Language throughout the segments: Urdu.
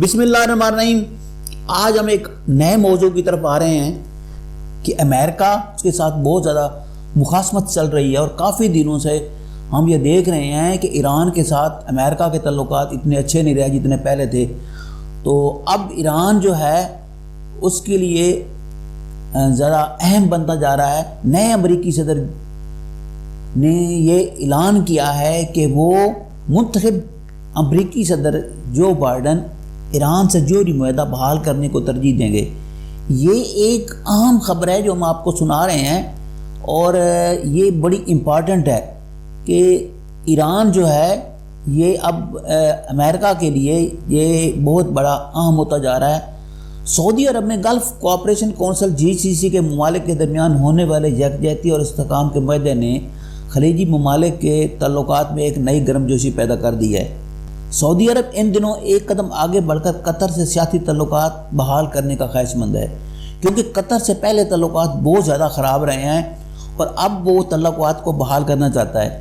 بسم اللہ الرحمن الرحیم۔ آج ہم ایک نئے موضوع کی طرف آ رہے ہیں کہ امریکہ کے ساتھ بہت زیادہ مخاصمت چل رہی ہے اور کافی دنوں سے ہم یہ دیکھ رہے ہیں کہ ایران کے ساتھ امریکہ کے تعلقات اتنے اچھے نہیں رہے جتنے پہلے تھے۔ تو اب ایران جو ہے اس کے لیے زیادہ اہم بنتا جا رہا ہے۔ نئے امریکی صدر نے یہ اعلان کیا ہے کہ وہ منتخب امریکی صدر جو بائیڈن ایران سے جوہری معاہدہ بحال کرنے کو ترجیح دیں گے۔ یہ ایک اہم خبر ہے جو ہم آپ کو سنا رہے ہیں اور یہ بڑی امپارٹنٹ ہے کہ ایران جو ہے یہ اب امریکہ کے لیے یہ بہت بڑا اہم ہوتا جا رہا ہے۔ سعودی عرب نے گلف کوآپریشن کونسل GCC کے ممالک کے درمیان ہونے والے یکجہتی اور استحکام کے معاہدے نے خلیجی ممالک کے تعلقات میں ایک نئی گرمجوشی پیدا کر دی ہے۔ سعودی عرب ان دنوں ایک قدم آگے بڑھ کر قطر سے سیاسی تعلقات بحال کرنے کا خواہش مند ہے، کیونکہ قطر سے پہلے تعلقات بہت زیادہ خراب رہے ہیں اور اب وہ تعلقات کو بحال کرنا چاہتا ہے،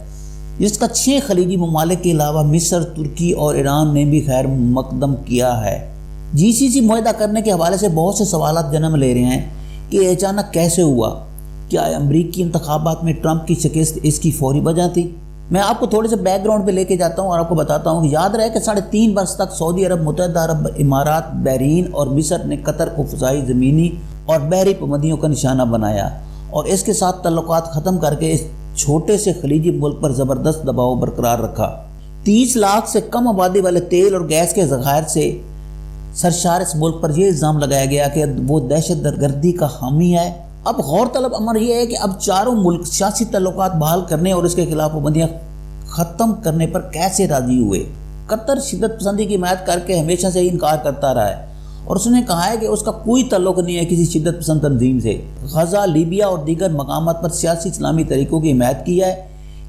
جس کا 6 خلیجی ممالک کے علاوہ مصر، ترکی اور ایران نے بھی خیر مقدم کیا ہے۔ GCC معاہدہ کرنے کے حوالے سے بہت سے سوالات جنم لے رہے ہیں کہ یہ اچانک کیسے ہوا؟ کیا امریکی انتخابات میں ٹرمپ کی شکست اس کی فوری وجہ تھی؟ میں آپ کو تھوڑے سے بیک گراؤنڈ پہ لے کے جاتا ہوں اور آپ کو بتاتا ہوں کہ یاد رہے کہ 3.5 برس تک سعودی عرب، متحدہ عرب امارات، بحرین اور مصر نے قطر کو فضائی، زمینی اور بحری پابندیوں کا نشانہ بنایا اور اس کے ساتھ تعلقات ختم کر کے اس چھوٹے سے خلیجی ملک پر زبردست دباؤ برقرار رکھا۔ 30 لاکھ سے کم آبادی والے تیل اور گیس کے ذخائر سے سرشار اس ملک پر یہ الزام لگایا گیا کہ وہ دہشت گردی کا حامی ہے۔ اب غور طلب امر یہ ہے کہ اب چاروں ملک سیاسی تعلقات بحال کرنے اور اس کے خلاف پابندیاں ختم کرنے پر کیسے راضی ہوئے۔ قطر شدت پسندی کی حمایت کر کے ہمیشہ سے ہی انکار کرتا رہا ہے اور اس نے کہا ہے کہ اس کا کوئی تعلق نہیں ہے کسی شدت پسند تنظیم سے۔ غزہ، لیبیا اور دیگر مقامات پر سیاسی اسلامی طریقوں کی حمایت کی ہے۔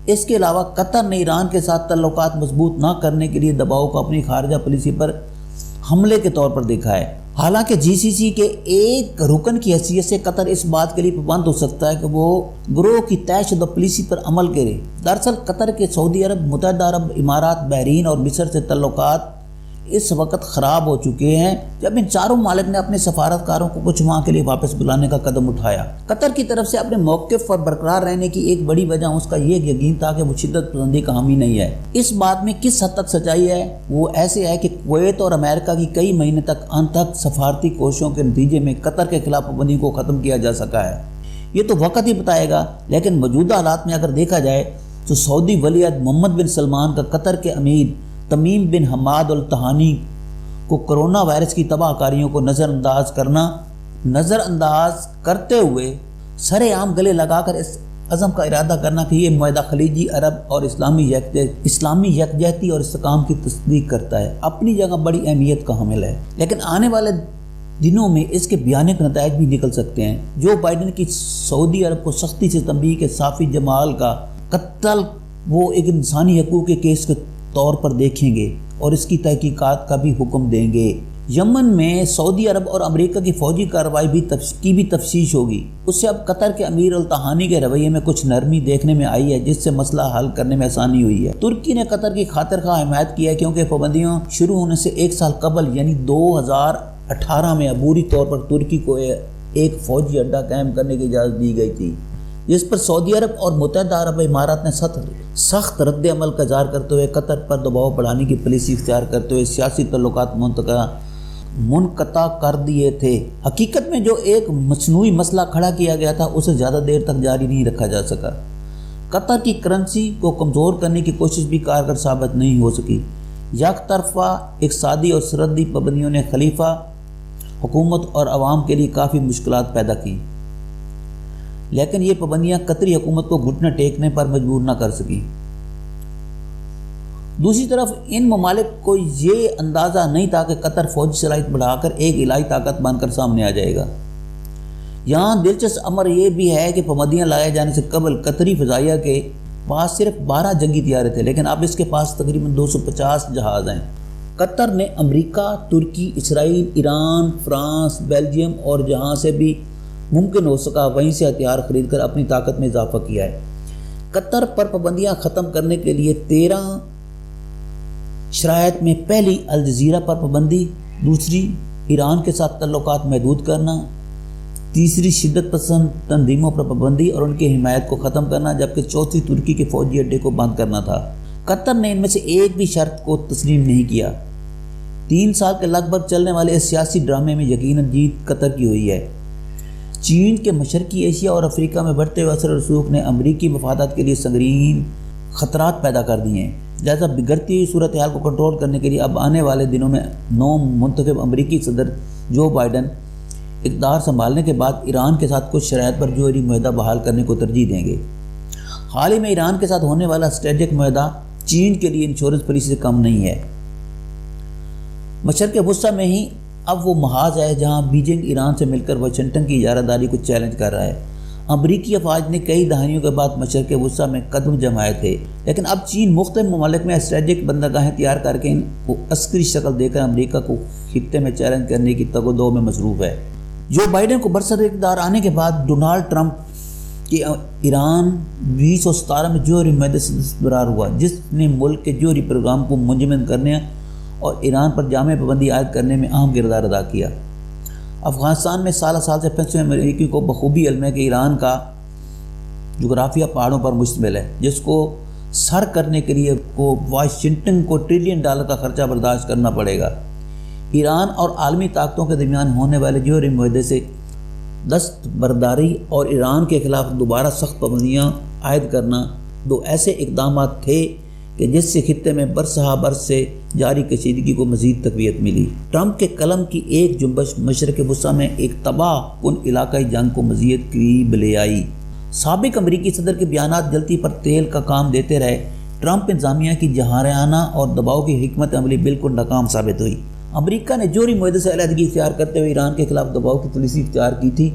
اس کے علاوہ قطر نے ایران کے ساتھ تعلقات مضبوط نہ کرنے کے لیے دباؤ کو اپنی خارجہ پالیسی پر حملے کے طور پر دیکھا ہے۔ حالانکہ GCC کے ایک رکن کی حیثیت سے قطر اس بات کے لیے پابند ہو سکتا ہے کہ وہ گروہ کی طے شدہ پالیسی پر عمل کرے۔ دراصل قطر کے سعودی عرب، متحدہ عرب امارات، بحرین اور مصر سے تعلقات اس وقت خراب ہو چکے ہیں جب ان چاروں ممالک نے اپنے سفارتکاروں کو کچھ ماہ کے لیے واپس بلانے کا قدم اٹھایا۔ قطر کی طرف سے اپنے موقف پر برقرار رہنے کی ایک بڑی وجہ اس کا یہ یقین تھا کہ وہ شدت پسندی کا حامی نہیں ہے۔ اس بات میں کس حد تک سچائی ہے؟ وہ ایسے ہے کہ کویت اور امریکہ کی کئی مہینے تک انتھک سفارتی کوششوں کے نتیجے میں قطر کے خلاف پابندی کو ختم کیا جا سکا ہے۔ یہ تو وقت ہی بتائے گا، لیکن موجودہ حالات میں اگر دیکھا جائے تو سعودی ولی عہد محمد بن سلمان کا قطر کے امیر تمیم بن حماد الثانی کو کرونا وائرس کی تباہ کاریوں کو نظر انداز کرتے ہوئے سر عام گلے لگا کر اس عزم کا ارادہ کرنا کہ یہ معاہدہ خلیجی عرب اور اسلامی یکجہتی اور استحکام کی تصدیق کرتا ہے، اپنی جگہ بڑی اہمیت کا حامل ہے، لیکن آنے والے دنوں میں اس کے بیانیہ نتائج بھی نکل سکتے ہیں۔ جو بائیڈن کی سعودی عرب کو سختی سے تنبیہ کے صافی جمال کا قتل وہ ایک انسانی حقوق کے کیس کے طور پر دیکھیں گے اور اس کی تحقیقات کا بھی حکم دیں گے۔ یمن میں سعودی عرب اور امریکہ کی فوجی کارروائی کی بھی تفتیش ہوگی۔ اس سے اب قطر کے امیر الطحانی کے رویے میں کچھ نرمی دیکھنے میں آئی ہے، جس سے مسئلہ حل کرنے میں آسانی ہوئی ہے۔ ترکی نے قطر کی خاطر خواہ حمایت کی ہے کیونکہ پابندیوں شروع ہونے سے 1 سال قبل یعنی 2018 میں عبوری طور پر ترکی کو ایک فوجی اڈہ قائم کرنے کی اجازت دی گئی تھی، جس پر سعودی عرب اور متحدہ عرب امارات نے سخت رد عمل کا اظہار کرتے ہوئے قطر پر دباؤ بڑھانے کی پالیسی اختیار کرتے ہوئے سیاسی تعلقات منقطع کر دیے تھے۔ حقیقت میں جو ایک مصنوعی مسئلہ کھڑا کیا گیا تھا اسے زیادہ دیر تک جاری نہیں رکھا جا سکا۔ قطر کی کرنسی کو کمزور کرنے کی کوشش بھی کارگر ثابت نہیں ہو سکی۔ یک طرفہ اقتصادی اور سرحدی پابندیوں نے خلیفہ حکومت اور عوام کے لیے کافی مشکلات پیدا کی، لیکن یہ پابندیاں قطری حکومت کو گھٹنے ٹیکنے پر مجبور نہ کر سکی۔ دوسری طرف ان ممالک کو یہ اندازہ نہیں تھا کہ قطر فوجی صلاحیت بڑھا کر ایک الہی طاقت بن کر سامنے آ جائے گا۔ یہاں دلچسپ امر یہ بھی ہے کہ پابندیاں لائے جانے سے قبل قطری فضائیہ کے پاس صرف 12 جنگی طیارے تھے، لیکن اب اس کے پاس تقریباً 250 جہاز ہیں۔ قطر نے امریکہ، ترکی، اسرائیل، ایران، فرانس، بیلجیم اور جہاں سے بھی ممکن ہو سکا وہیں سے ہتھیار خرید کر اپنی طاقت میں اضافہ کیا ہے۔ قطر پر پابندیاں ختم کرنے کے لیے 13 شرائط میں پہلی الجزیرہ پر پابندی، دوسری ایران کے ساتھ تعلقات محدود کرنا، تیسری شدت پسند تنظیموں پر پابندی اور ان کی حمایت کو ختم کرنا، جبکہ چوتھی ترکی کے فوجی اڈے کو بند کرنا تھا۔ قطر نے ان میں سے ایک بھی شرط کو تسلیم نہیں کیا۔ 3 سال کے لگ بھگ چلنے والے اس سیاسی ڈرامے میں یقیناً جیت قطر کی ہوئی ہے۔ چین کے مشرقی ایشیا اور افریقہ میں بڑھتے ہوئے اثر و رسوخ نے امریکی مفادات کے لیے سنگین خطرات پیدا کر دیے ہیں۔ لہذا بگڑتی ہوئی صورتحال کو کنٹرول کرنے کے لیے اب آنے والے دنوں میں نو منتخب امریکی صدر جو بائیڈن اقتدار سنبھالنے کے بعد ایران کے ساتھ کچھ شرائط پر جوہری معاہدہ بحال کرنے کو ترجیح دیں گے۔ حال ہی میں ایران کے ساتھ ہونے والا اسٹریٹجک معاہدہ چین کے لیے انشورنس پالیسی سے کم نہیں ہے۔ مشرق وسطیٰ میں ہی اب وہ محاذ ہے جہاں بیجنگ ایران سے مل کر واشنگٹن کی اجارہ داری کو چیلنج کر رہا ہے۔ امریکی افواج نے کئی دہائیوں کے بعد مشرق وسطیٰ میں قدم جمائے تھے، لیکن اب چین مختلف ممالک میں اسٹریٹجک بندرگاہیں تیار کر کے ان کو عسکری شکل دے کر امریکہ کو خطے میں چیلنج کرنے کی تگ و دو میں مصروف ہے۔ جو بائیڈن کو برسر اقتدار آنے کے بعد ڈونالڈ ٹرمپ کے ایران 2017 میں جوہری معاہدے سے دستبرار ہوا، جس نے ملک کے جوہری پروگرام کو منجمد کرنے اور ایران پر جامع پابندی عائد کرنے میں اہم کردار ادا کیا۔ افغانستان میں سال سے پھنسے امریکی کو بخوبی علم ہے کہ ایران کا جغرافیہ پہاڑوں پر مشتمل ہے، جس کو سر کرنے کے لیے واشنگٹن کو $1 ٹریلین کا خرچہ برداشت کرنا پڑے گا۔ ایران اور عالمی طاقتوں کے درمیان ہونے والے جوہری معاہدے سے دستبرداری اور ایران کے خلاف دوبارہ سخت پابندیاں عائد کرنا دو ایسے اقدامات تھے کہ جس سے خطے میں برسہ برس سے جاری کشیدگی کو مزید تقویت ملی۔ ٹرمپ کے قلم کی ایک جنبش مشرق وسطیٰ میں ایک تباہ کن علاقائی جنگ کو مزید قریب لے آئی۔ سابق امریکی صدر کے بیانات جلتی پر تیل کا کام دیتے رہے۔ ٹرمپ انتظامیہ کی جارحانہ اور دباؤ کی حکمت عملی بالکل ناکام ثابت ہوئی۔ امریکہ نے جوہری معاہدے سے علیحدگی اختیار کرتے ہوئے ایران کے خلاف دباؤ کی پالیسی اختیار کی تھی،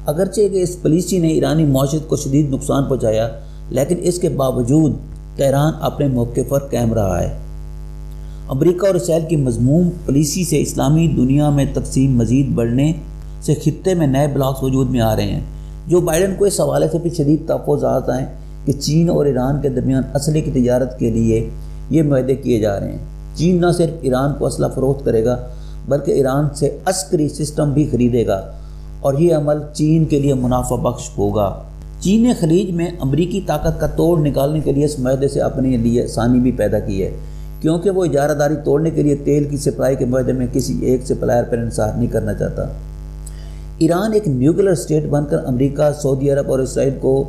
اگرچہ کہ اس پالیسی نے ایرانی معیشت کو شدید نقصان پہنچایا، لیکن اس کے باوجود تہران اپنے موقف پر قائم رہا ہے۔ امریکہ اور اسرائیل کی مذموم پالیسی سے اسلامی دنیا میں تقسیم مزید بڑھنے سے خطے میں نئے بلاکس وجود میں آ رہے ہیں۔ جو بائیڈن کو اس حوالے سے بھی شدید تحفظات ہیں کہ چین اور ایران کے درمیان اسلحے کی تجارت کے لیے یہ معاہدے کیے جا رہے ہیں۔ چین نہ صرف ایران کو اسلحہ فروخت کرے گا بلکہ ایران سے عسکری سسٹم بھی خریدے گا، اور یہ عمل چین کے لیے منافع بخش ہوگا۔ چین نے خلیج میں امریکی طاقت کا توڑ نکالنے کے لیے اس معاہدے سے اپنے لیے آسانی بھی پیدا کی ہے، کیونکہ وہ اجارہ داری توڑنے کے لیے تیل کی سپلائی کے معاہدے میں کسی ایک سپلائر پر انحصار نہیں کرنا چاہتا۔ ایران ایک نیوکلیر اسٹیٹ بن کر امریکہ، سعودی عرب اور اسرائیل کو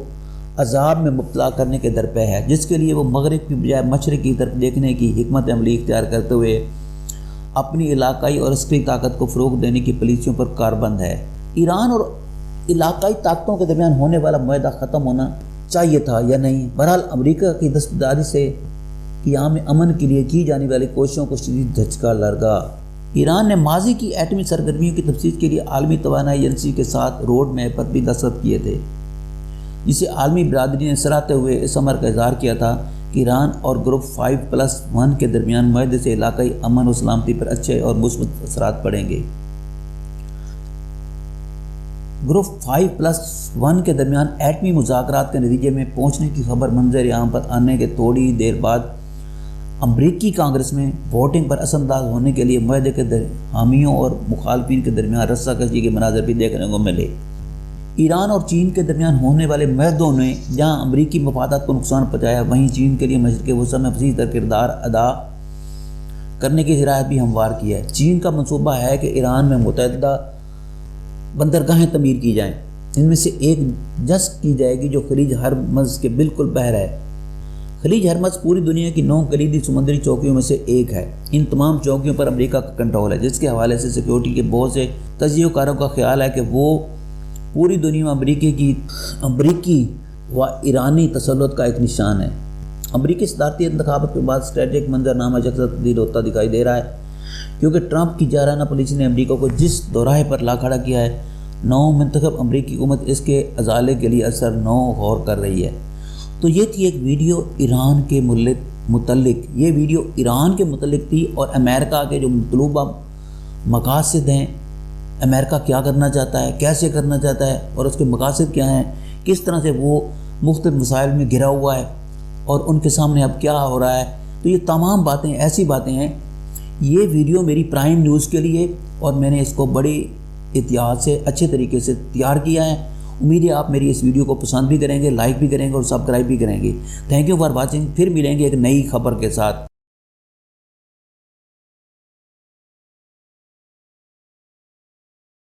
عذاب میں مبتلا کرنے کے درپے ہے، جس کے لیے وہ مغرب کی بجائے مشرق کی طرف دیکھنے کی حکمت عملی اختیار کرتے ہوئے اپنی علاقائی اور عسکری طاقت کو فروغ دینے کی پالیسیوں پر کاربند ہے۔ ایران اور علاقائی طاقتوں کے درمیان ہونے والا معاہدہ ختم ہونا چاہیے تھا یا نہیں؟ بہرحال امریکہ کی دستبرداری سے قیام امن کے لیے کی جانے والی کوششوں کو شدید دھچکا لگا۔ ایران نے ماضی کی ایٹمی سرگرمیوں کی تفصیل کے لیے عالمی توانائی ایجنسی کے ساتھ روڈ میپ پر بھی دستخط کیے تھے، جسے عالمی برادری نے سراہتے ہوئے اس امر کا اظہار کیا تھا کہ ایران اور گروپ 5+1 کے درمیان معاہدے سے علاقائی امن و سلامتی پر اچھے اور مثبت اثرات پڑیں گے۔ گروپ 5+1 کے درمیان ایٹمی مذاکرات کے نتیجے میں پہنچنے کی خبر منظر عام پر آنے کے تھوڑی دیر بعد امریکی کانگریس میں ووٹنگ پر اثر انداز ہونے کے لیے معاہدے کے حامیوں اور مخالفین کے درمیان رسہ کشی کے مناظر بھی دیکھنے کو ملے۔ ایران اور چین کے درمیان ہونے والے معاہدوں نے جہاں امریکی مفادات کو نقصان پہنچایا، وہیں چین کے لیے مشرق وسطیٰ میں وسیع تر کردار ادا کرنے کی ذرائع بھی ہموار کی ہے۔ چین کا منصوبہ ہے کہ ایران میں متعدد بندرگاہیں تعمیر کی جائیں، ان میں سے ایک جسٹ کی جائے گی جو خلیج ہرمز کے بالکل بحر ہے۔ خلیج ہرمز پوری دنیا کی 9 کلیدی سمندری چوکیوں میں سے ایک ہے۔ ان تمام چوکیوں پر امریکہ کا کنٹرول ہے، جس کے حوالے سے سیکیورٹی کے بہت سے تجزیہ کاروں کا خیال ہے کہ وہ پوری دنیا میں امریکی و ایرانی تسلط کا ایک نشان ہے۔ امریکی صدارتی انتخابات کے بعد اسٹریٹجک منظرنامہ یکساں تبدیل ہوتا دکھائی دے رہا ہے، کیونکہ ٹرمپ کی جارحانہ پالیسی نے امریکہ کو جس دوراہے پر لا کھڑا کیا ہے، نو منتخب امریکی حکومت اس کے ازالے کے لیے اثر نو غور کر رہی ہے۔ تو یہ تھی ایک ویڈیو ایران کے متعلق تھی اور امریکہ کے جو مطلوبہ مقاصد ہیں، امریکہ کیا کرنا چاہتا ہے، کیسے کرنا چاہتا ہے اور اس کے مقاصد کیا ہیں، کس طرح سے وہ مختلف مسائل میں گھرا ہوا ہے اور ان کے سامنے اب کیا ہو رہا ہے۔ تو یہ تمام باتیں ایسی باتیں ہیں یہ ویڈیو میری پرائم نیوز کے لیے، اور میں نے اس کو بڑی احتیاط سے اچھے طریقے سے تیار کیا ہے۔ امید ہے آپ میری اس ویڈیو کو پسند بھی کریں گے، لائک بھی کریں گے اور سبسکرائب بھی کریں گے۔ Thank you for watching. پھر ملیں گے ایک نئی خبر کے ساتھ۔